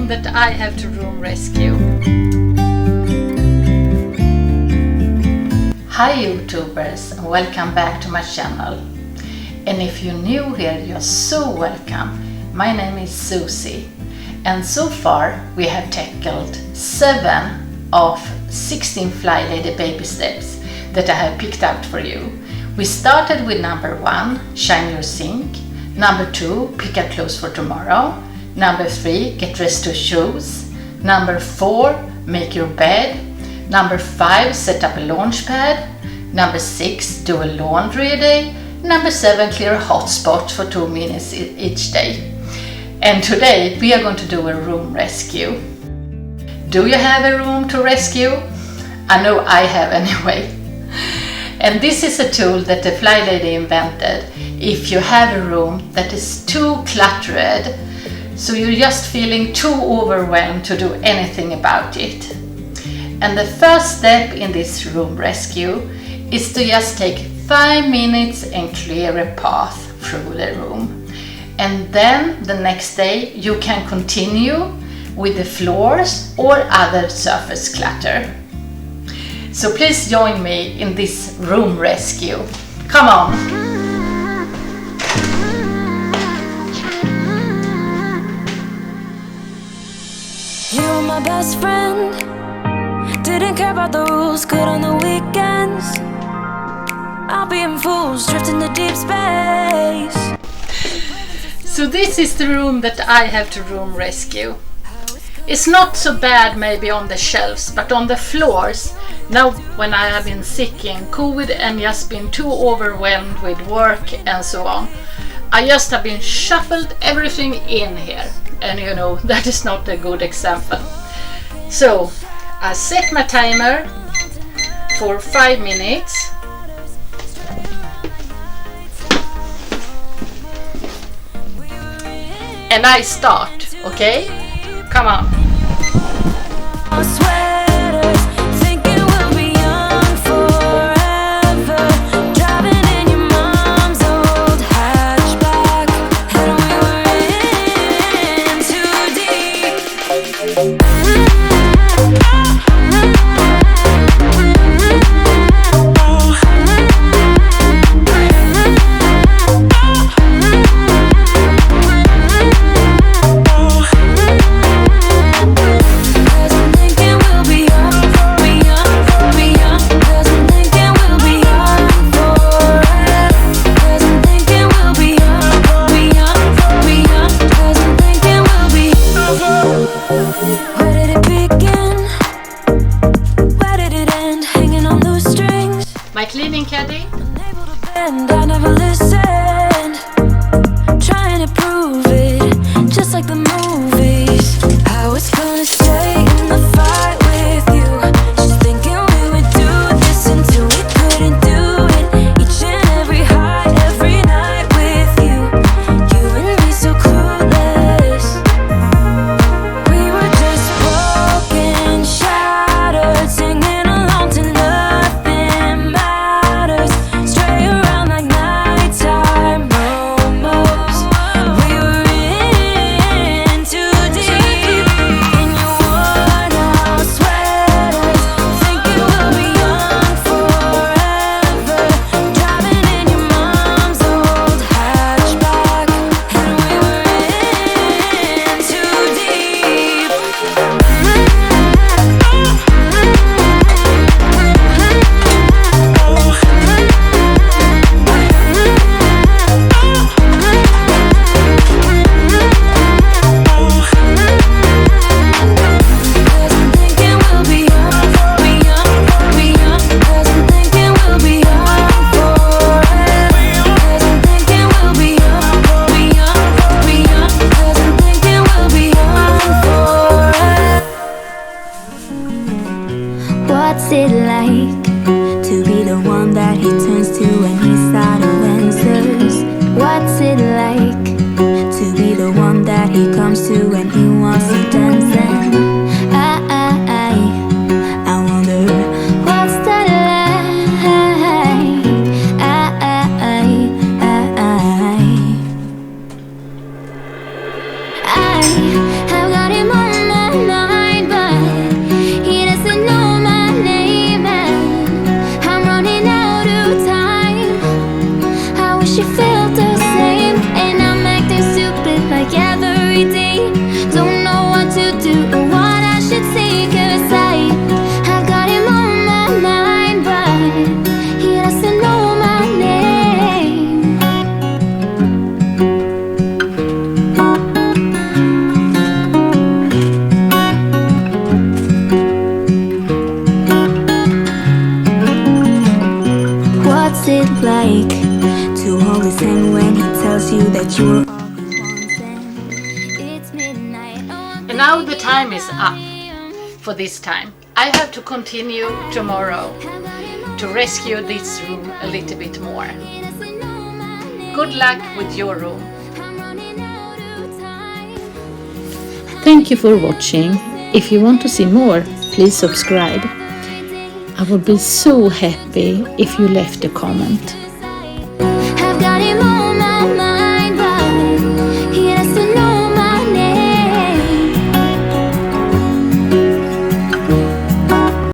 that I have to room rescue. Hi YouTubers, and welcome back to my channel. And if you're new here, you're so welcome. My name is Susie, and so far we have tackled 7 of 16 FlyLady Babystep's that I have picked out for you. We started with number 1, shine your sink. Number 2, pick up clothes for tomorrow. Number 3, get dressed to shoes. Number 4, make your bed. Number 5, set up a launch pad. Number 6, do a laundry a day. Number 7, clear a hot spot for 2 minutes each day. And today we are going to do a room rescue. Do you have a room to rescue? I know I have anyway. And this is a tool that the FlyLady invented if you have a room that is too cluttered, so you're just feeling too overwhelmed to do anything about it. And the first step in this room rescue is to just take 5 minutes and clear a path through the room. And then the next day you can continue with the floors or other surface clutter. So please join me in this room rescue. Come on! You were my best friend, didn't care about the rules, good on the weekends. I'll be in fools, drifting to deep space. So this is the room that I have to room rescue. It's not so bad maybe on the shelves, but on the floors, now when I have been sick in COVID and just been too overwhelmed with work and so on, I just have been shuffled everything in here. And you know, that is not a good example. So I set my timer for 5 minutes. And I start, okay? Come on. Sweaters, thinking we'll be young forever, driving in your mom's old hatchback, and we were in too deep. she felt the same. And I'm acting stupid like every day. Don't know what to do or what I should say, 'cause I got him on my mind, but he doesn't know my name. What's it like to hold his hand when he tells you that you were all he wants? And it's midnight. And now the time is up for this time. I have to continue tomorrow to rescue this room a little bit more. Good luck with your room. Thank you for watching. If you want to see more, please subscribe. I would be so happy if you left a comment.